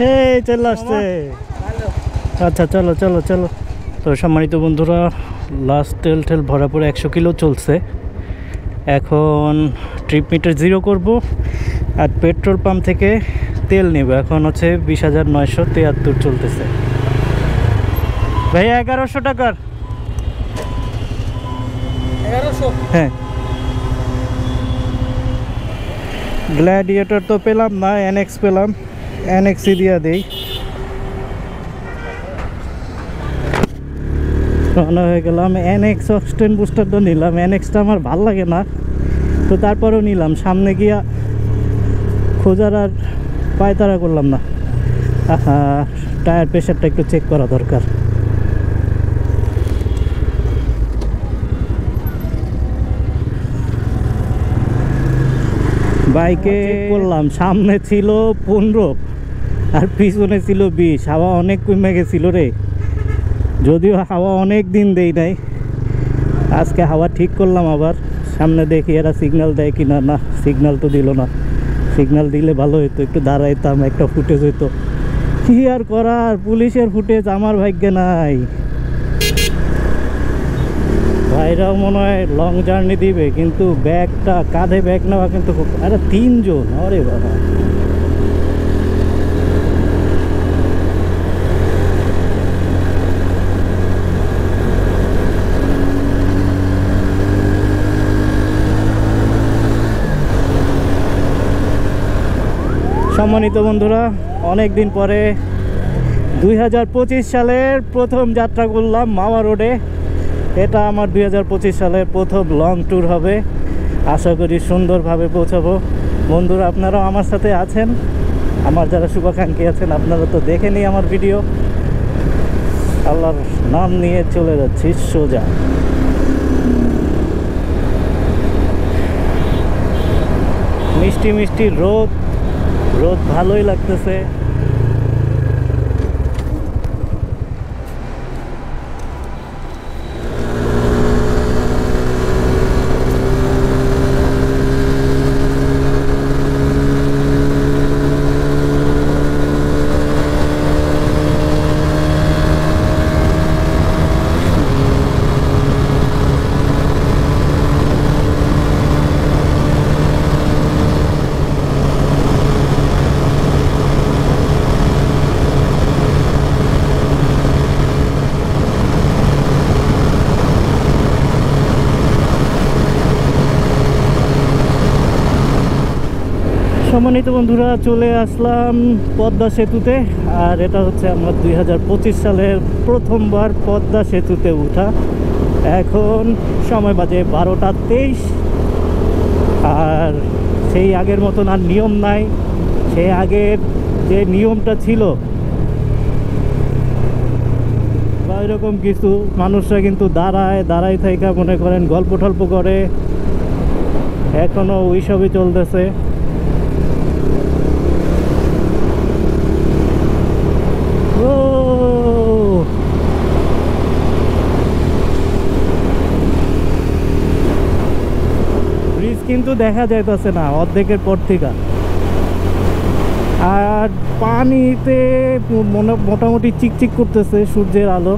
এই চলে আসছে। আচ্ছা চলো চলো চলো। তো সম্মানিত বন্ধুরা, লাস্ট তেল টেল ভরা পরে 100 কিলো চলছে। এখন ট্রিপ মিটার 0 করব আর পেট্রোল পাম্প থেকে তেল নেব। এখন হচ্ছে 20,973 চলতেছে। ভাইয়া 1100 টাকার। 1100? হ্যাঁ। গ্ল্যাডিয়েটর তো পেলাম না, এনএক্স পেলাম, এনএক্সই দিয়া দেই। রওনা হয়ে গেলাম। এনএক্স অক্সটেন বুস্টারটা নিলাম, এনএক্সটা আমার ভাল লাগে না, তো তারপরেও নিলাম। সামনে গিয়া খোঁজার আর পায়তারা করলাম না। টায়ার প্রেশারটা একটু চেক করা দরকার। বাইকে করলাম, সামনে ছিল 15 আর পিছনে ছিল 20। হাওয়া অনেক কমে গেছিল রে, যদিও হাওয়া অনেক দিন দেই নাই। আজকে হাওয়া ঠিক করলাম আবার। সামনে দেখি এরা সিগন্যাল দেয় কি না। না, সিগন্যাল তো দিল না। সিগন্যাল দিলে ভালো হতো, একটু দাঁড়াইতাম, একটা ফুটেজ হইতো। কি আর করার, পুলিশের ফুটেজ আমার ভাগ্যে নাই। ভাইরাও মনে হয় লং জার্নি দিবে, কিন্তু ব্যাগটা কাঁধে ব্যাগ নেওয়া কিন্তু খুব। আরে 3 জন, আরে বাবা। সম্মানিত বন্ধুরা, অনেক দিন পরে 2025 সালের প্রথম যাত্রা করলাম মাওয়া রোডে। এটা আমার 2025 সালের প্রথম লং ট্যুর হবে। আশা করি সুন্দরভাবে পৌঁছাবো। বন্ধুরা, আপনারাও আমার সাথে আছেন, আমার যারা শুভাকাঙ্ক্ষী আছেন, আপনারা তো দেখেনি আমার ভিডিও। আল্লাহর নাম নিয়ে চলে যাচ্ছি সোজা। মিষ্টি মিষ্টি রোদ, রোদ ভালোই লাগতেছে। সম্মানিত বন্ধুরা, চলে আসলাম পদ্মা সেতুতে। আর এটা হচ্ছে আমার 2025 সালের প্রথমবার পদ্মা সেতুতে উঠা। এখন সময় বাজে 12টা 23। আর সেই আগের মতন আর নিয়ম নাই। সেই আগের যে নিয়মটা ছিল বা এরকম কিছু, মানুষরা কিন্তু দাঁড়ায় থাইকা মনে করেন গল্প টল্প করে। এখনও ওইসবই চলতেছে। ব্রিজ কিন্তু দেখা যাইতেছে না অর্ধেকের পর থেকে। আর পানিতে মোটামুটি চিকচিক করতেছে সূর্যের আলো।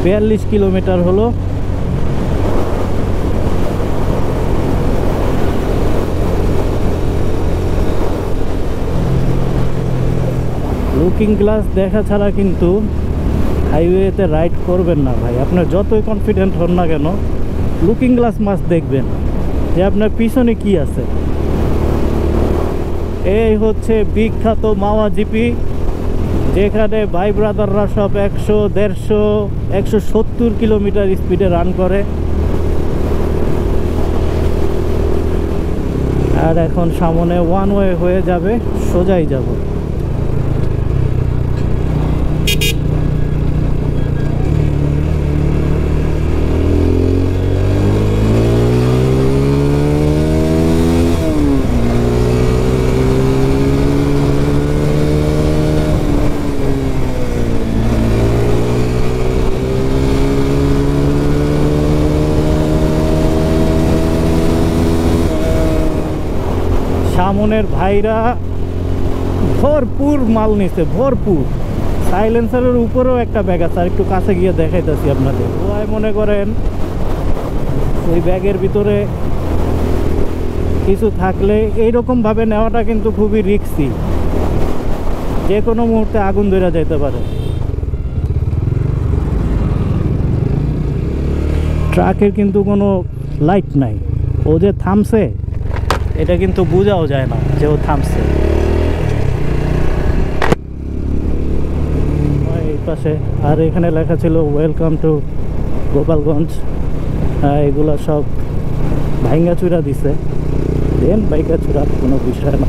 বিয়াল্লিশ কিলোমিটার হলো। লুকিং গ্লাস দেখা ছাড়া কিন্তু হাইওয়েতে রাইড করবেন না ভাই। আপনার যতই কনফিডেন্ট হন না কেন, লুকিং গ্লাস মাস্ট দেখবেন যে আপনার পিছনে কি আছে। এই হচ্ছে বিখ্যাত মাওয়া জিপি, যেখানে ভাই ব্রাদাররা সব 100, 150, 170 কিলোমিটার স্পিডে রান করে। আর এখন সামনে ওয়ান ওয়ে হয়ে যাবে, সোজাই যাব। মামুনের ভাইরা ভরপুর মাল নিছে, ভরপুর। সাইলেন্সারের উপরেও একটা ব্যাগ আছে, আর একটু কাছে গিয়ে দেখাইতেছি আপনাদের। ওই মনে করেন ওই ব্যাগের ভিতরে কিছু থাকলে এইরকমভাবে নেওয়াটা কিন্তু খুবই রিস্কি, যে কোনো মুহূর্তে আগুন ধরে যেতে পারে। ট্রাকের কিন্তু কোনো লাইট নাই, ও যে থামছে এটা কিন্তু বোঝাও যায় না যে ও থামছে। এই পাশে আর এখানে লেখা ছিল ওয়েলকাম টু গোপালগঞ্জ। এগুলো সব ভাঙ্গা চূড়া দিছে, দেন ভাঙ্গা চূড়া কোনো বিষয় না,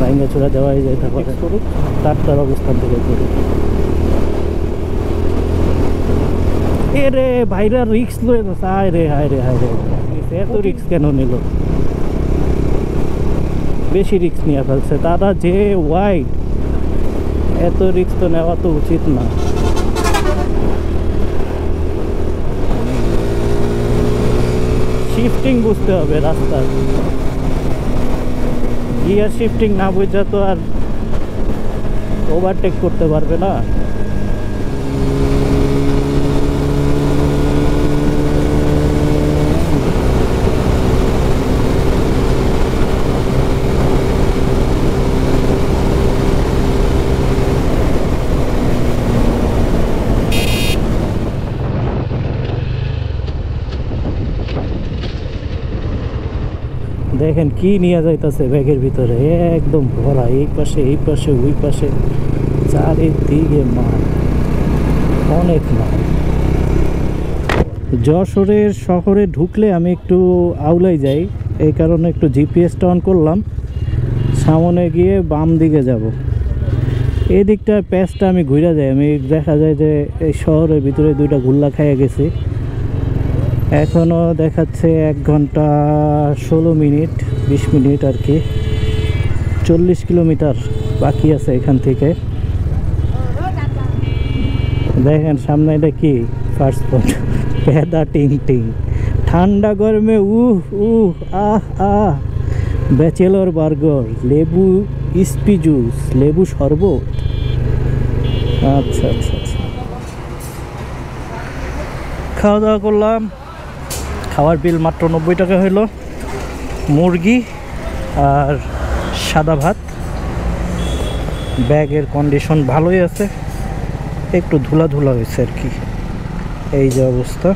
ভাঙ্গা চূড়া দেওয়াই যায়। তারপরে করুক তারটার অবস্থান থেকে করুক। এ রে ভাইরা রিক্স লয়ে যাচ্ছে, হায় রে হায় রে হায় রে, এত রিক্স কেন নিল? বেশি রিক্স নিয়ে ফেলছে তারা, যে ওয়াইড, এত রিক্স তো নেওয়া তো উচিত না। শিফটিং বুঝতে হবে রাস্তার, গিয়ার শিফটিং না বুঝা তো আর ওভারটেক করতে পারবে না। দেখেন কি নিয়ে যাইতেছে ব্যাগের ভিতরে, একদম ভরা, এই পাশে এই পাশে ওই পাশে, চারিদিকে মাল, অনেক মাল। যশোরের শহরে ঢুকলে আমি একটু আউলাই যাই, এই কারণে একটু জিপিএসটা অন করলাম। সামনে গিয়ে বাম দিকে যাব, এই দিকটা প্যাচটা আমি ঘুরে যাই, আমি দেখা যায় যে এই শহরের ভিতরে দুইটা গুল্লা খাইয়ে গেছি। এখনও দেখাচ্ছে 1 ঘন্টা 16 মিনিট 20 মিনিট আর কি, 40 কিলোমিটার বাকি আছে এখান থেকে। দেখেন সামনে এটা কি ফার্স্ট স্পট, পেদা টিং টিং, ঠান্ডা গরমে আহ আহ, ব্যাচেলর বার্গার, লেবু স্পি জুস, লেবু শরবত। আচ্ছা আচ্ছা আচ্ছা, খাওয়া দাওয়া করলাম, খাওয়ার বিল মাত্র 90 টাকা হইলো। মুরগি আর সাদা ভাত। ব্যাগের কন্ডিশন ভালোই আছে, একটু ধুলা ধুলা হয়েছে আর কি। এই যে অবস্থা,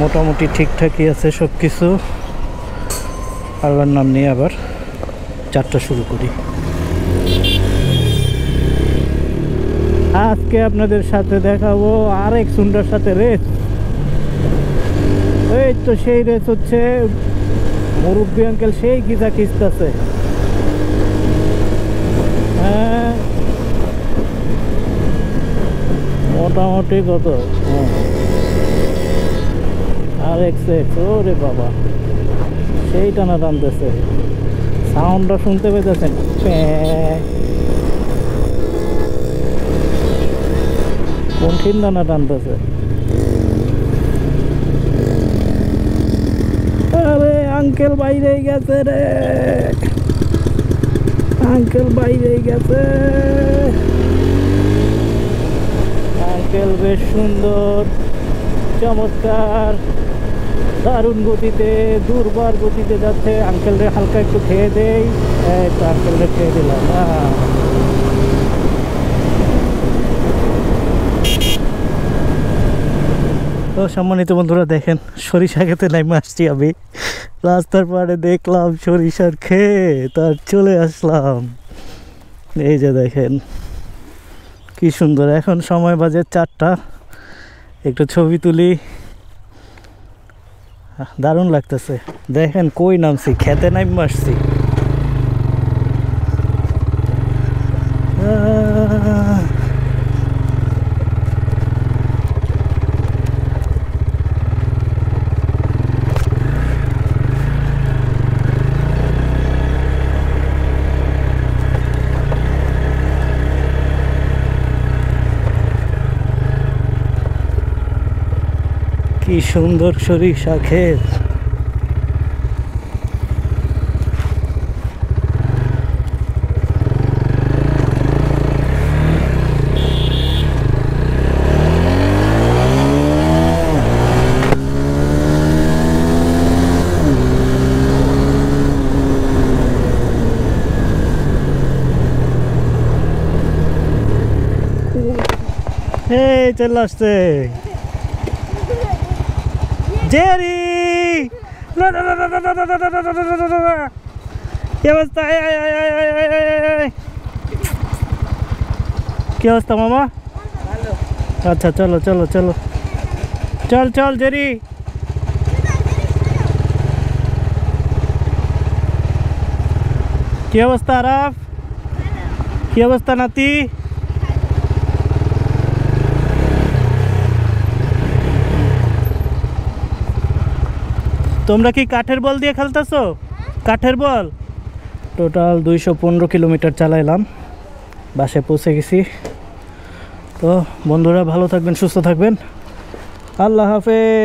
মোটামুটি ঠিকঠাকই আছে সব কিছু। আল্লাহর নাম নিয়ে আবার যাত্রা শুরু করি। আজকে আপনাদের সাথে দেখাবো আরেক সুন্দর সাথে রেস। এই তো সেই রেস হচ্ছে, মুরব্বী আঙ্কেল সেই গিজা খিস্তাছে। হ্যাঁ মোটামুটি কত আর এক্স, ওরে বাবা সেই টানা টানতেছে, সাউন্ডটা শুনতে পেতেছেন? কঠিন টানা টানতেছে। আরে আঙ্কেল বাইরে গেছে রে, আঙ্কেল বাইরে গেছে। আঙ্কেল বেশ সুন্দর, চমৎকার, দারুণ গতিতে, দুর্বার গতিতে যাচ্ছে। আঙ্কেলরে হালকা একটু খেয়ে দেই, এই তো আঙ্কেলরে খেয়ে দিলাম। তো সম্মানিত বন্ধুরা দেখেন, সরিষা খেতে নেমে আসছি আমি, রাস্তার পাড়ে দেখলাম সরিষার খেয়ে, তার চলে আসলাম। এই যে দেখেন কি সুন্দর, এখন সময় বাজে 4টা, একটু ছবি তুলি, দারুণ লাগতেছে। দেখেন কই নামছি, খেতে নামে আসছি। কি সুন্দর সরিষা ক্ষেত। চলে আসছে জেরি। কি অবস্থা? কি অবস্থা মামা? আচ্ছা চলো চলো চলো, চল চল জেরি। কি অবস্থা আরাফ? কি অবস্থা নাতি? তোমরা কি কাঠের বল দিয়ে খেলতেছো? কাঠের বল। টোটাল 215 কিলোমিটার চালাইলাম, বাসায় পৌঁছে গেছি। তো বন্ধুরা ভালো থাকবেন, সুস্থ থাকবেন, আল্লাহ হাফেজ।